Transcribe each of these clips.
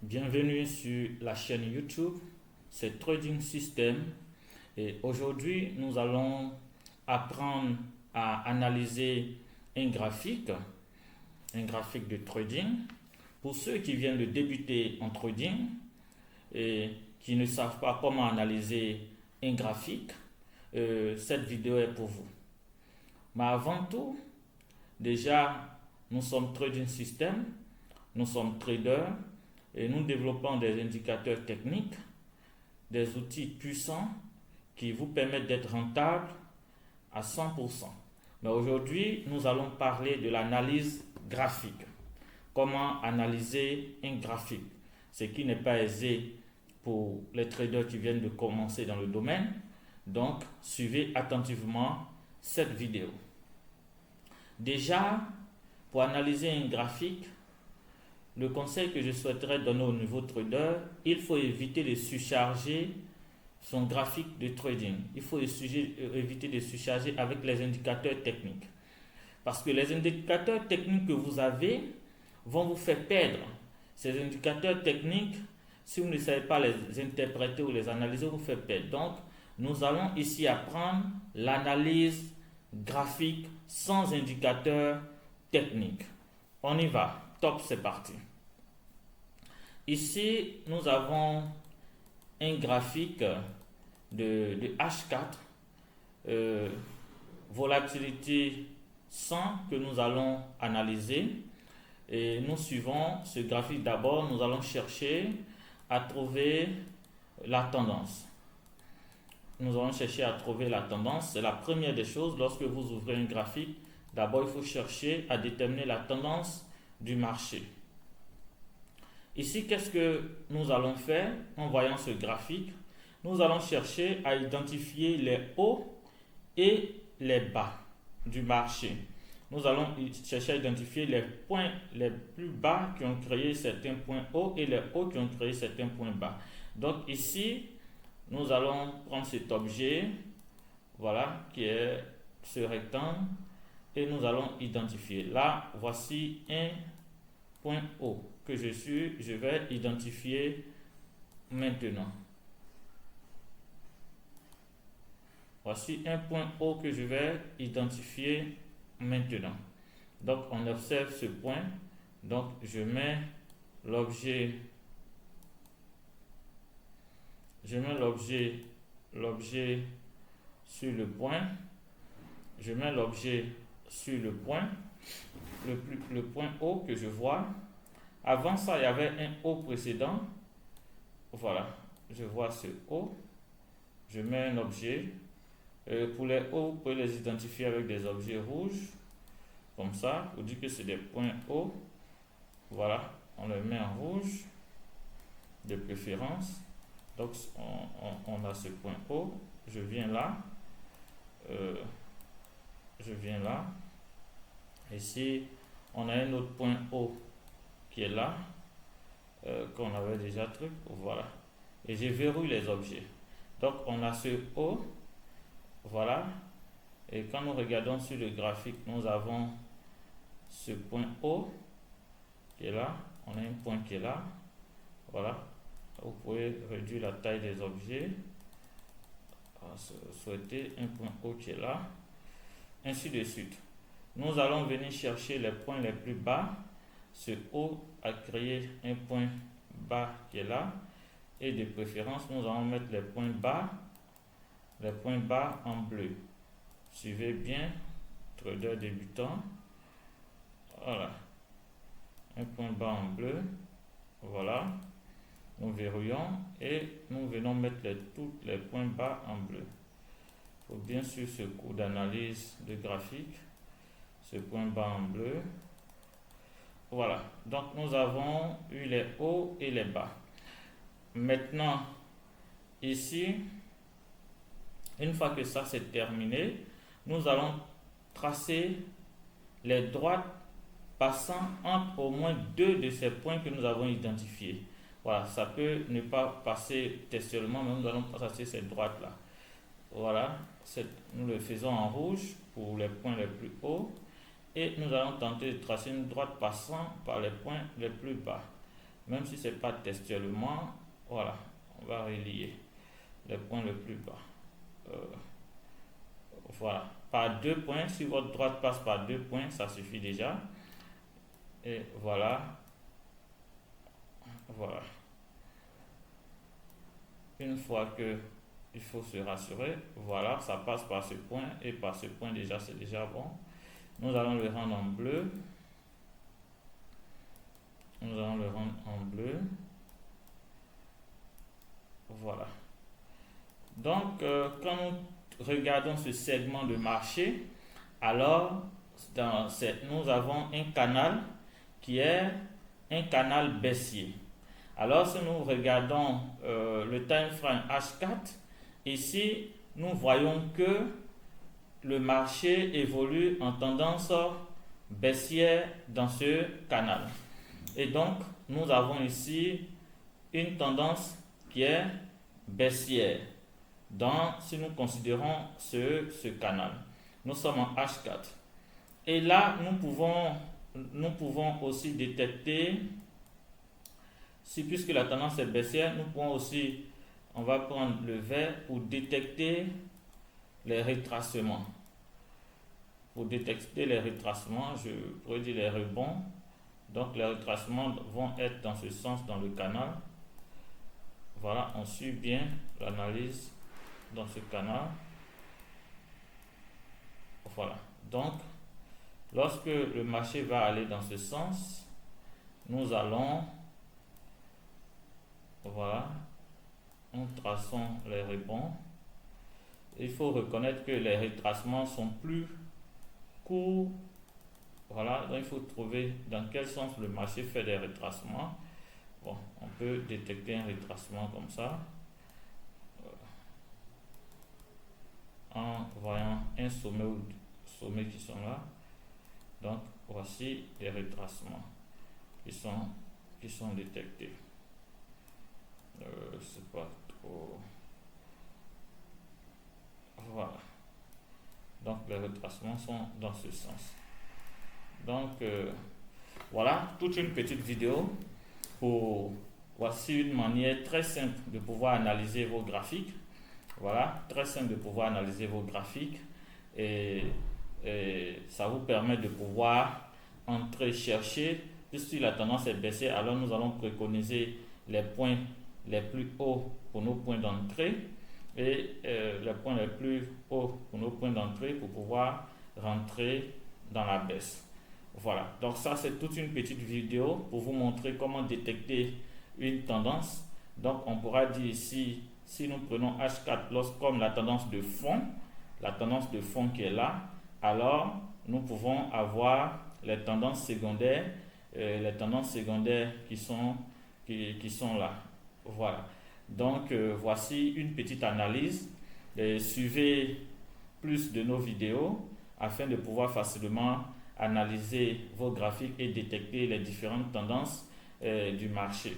Bienvenue sur la chaîne YouTube, c'est Trading System et aujourd'hui nous allons apprendre à analyser un graphique de trading. Pour ceux qui viennent de débuter en trading et qui ne savent pas comment analyser un graphique, cette vidéo est pour vous. Mais avant tout, déjà nous sommes Trading System, nous sommes traders et nous développons des indicateurs techniques, des outils puissants qui vous permettent d'être rentable à 100%. Mais aujourd'hui, nous allons parler de l'analyse graphique. Comment analyser un graphique, ce qui n'est pas aisé pour les traders qui viennent de commencer dans le domaine. Donc, suivez attentivement cette vidéo. Déjà, pour analyser un graphique, le conseil que je souhaiterais donner au nouveau trader, il faut éviter de surcharger son graphique de trading. Il faut éviter de surcharger avec les indicateurs techniques. Parce que les indicateurs techniques que vous avez vont vous faire perdre. Ces indicateurs techniques, si vous ne savez pas les interpréter ou les analyser, vous faites perdre. Donc, nous allons ici apprendre l'analyse graphique sans indicateur technique. On y va. Top, c'est parti. Ici, nous avons un graphique de H4, volatilité 100 que nous allons analyser. Et nous suivons ce graphique d'abord, nous allons chercher à trouver la tendance. Nous allons chercher à trouver la tendance. C'est la première des choses. Lorsque vous ouvrez un graphique, d'abord il faut chercher à déterminer la tendance du marché. Ici, qu'est-ce que nous allons faire en voyant ce graphique? Nous allons chercher à identifier les hauts et les bas du marché. Nous allons chercher à identifier les points les plus bas qui ont créé certains points hauts et les hauts qui ont créé certains points bas. Donc ici, nous allons prendre cet objet, voilà, qui est ce rectangle, et nous allons identifier. Là, voici un point haut que je vais identifier maintenant. Voici un point haut que je vais identifier maintenant. Donc, on observe ce point. Donc, je mets l'objet sur le point. Je mets l'objet sur le point, le point haut que je vois. Avant ça, il y avait un haut précédent. Voilà, je vois ce haut. Je mets un objet. Pour les hauts, vous pouvez les identifier avec des objets rouges. Comme ça, vous dites que c'est des points hauts. Voilà, on les met en rouge, de préférence. Donc, on a ce point haut. Je viens là. Ici, on a un autre point haut qui est là, qu'on avait déjà truc. Voilà. Et je verrouille les objets. Donc, on a ce haut. Voilà. Et quand nous regardons sur le graphique, nous avons ce point haut qui est là. On a un point qui est là. Voilà. Vous pouvez réduire la taille des objets. Souhaitez un point haut qui est là. Ainsi de suite. Nous allons venir chercher les points les plus bas. Ce haut a créé un point bas qui est là. Et de préférence, nous allons mettre les points bas en bleu. Suivez bien, trader débutant. Voilà. Un point bas en bleu. Voilà. Nous verrouillons et nous venons mettre tous les points bas en bleu. Il faut bien sûr ce cours d'analyse de graphique. Ce point bas en bleu. Voilà. Donc nous avons eu les hauts et les bas. Maintenant, ici, une fois que ça c'est terminé, nous allons tracer les droites passant entre au moins deux de ces points que nous avons identifiés. Voilà, ça peut ne pas passer textuellement, mais nous allons tracer ces droites-là. Voilà, nous le faisons en rouge pour les points les plus hauts et nous allons tenter de tracer une droite passant par les points les plus bas. même si c'est pas textuellement, voilà, on va relier les points le plus bas. Voilà, par 2 points, si votre droite passe par 2 points, ça suffit déjà. Et voilà, voilà. Une fois que il faut se rassurer, voilà, ça passe par ce point et par ce point déjà, c'est déjà bon. Nous allons le rendre en bleu. Nous allons le rendre en bleu. Voilà. Donc, quand nous regardons ce segment de marché, alors nous avons un canal qui est un canal baissier. Alors, si nous regardons le time frame H4, ici, nous voyons que le marché évolue en tendance baissière dans ce canal. Et donc, nous avons ici une tendance qui est baissière si nous considérons ce canal. Nous sommes en H4. Et là, nous pouvons aussi détecter, puisque la tendance est baissière, nous pouvons aussi, on va prendre le vert pour détecter les retracements. Pour détecter les retracements, je pourrais dire les rebonds. Donc les retracements vont être dans ce sens dans le canal. Voilà, on suit bien l'analyse dans ce canal. Voilà, donc lorsque le marché va aller dans ce sens, nous allons, voilà, nous traçons les rebonds. Il faut reconnaître que les retracements sont plus courts. Voilà, donc il faut trouver dans quel sens le marché fait des retracements. Bon, on peut détecter un retracement comme ça en voyant un sommet ou sommets qui sont là. Donc voici les retracements qui sont détectés. C'est pas trop. Voilà. Donc les retracements sont dans ce sens. Donc voilà, toute une petite vidéo voici une manière très simple de pouvoir analyser vos graphiques. Voilà, très simple de pouvoir analyser vos graphiques et ça vous permet de pouvoir chercher, puisque la tendance est baissière, alors nous allons préconiser les points les plus hauts pour nos points d'entrée et les points les plus hauts pour nos points d'entrée pour pouvoir rentrer dans la baisse. Voilà, donc ça c'est toute une petite vidéo pour vous montrer comment détecter une tendance. Donc on pourra dire ici, si nous prenons H4 comme la tendance de fond qui est là, alors nous pouvons avoir les tendances secondaires qui sont là. Voilà, donc voici une petite analyse. Suivez plus de nos vidéos afin de pouvoir facilement analyser vos graphiques et détecter les différentes tendances du marché.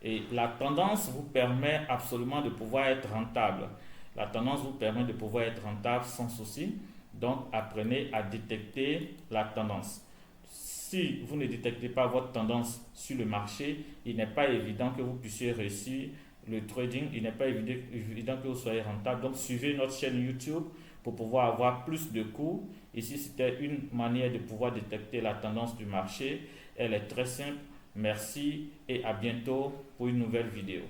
Et la tendance vous permet absolument de pouvoir être rentable. La tendance vous permet de pouvoir être rentable sans souci. Donc apprenez à détecter la tendance. Si vous ne détectez pas votre tendance sur le marché, il n'est pas évident que vous puissiez réussir le trading. Il n'est pas évident que vous soyez rentable. Donc suivez notre chaîne YouTube pour pouvoir avoir plus de cours. Ici, c'était une manière de pouvoir détecter la tendance du marché. Elle est très simple. Merci et à bientôt pour une nouvelle vidéo.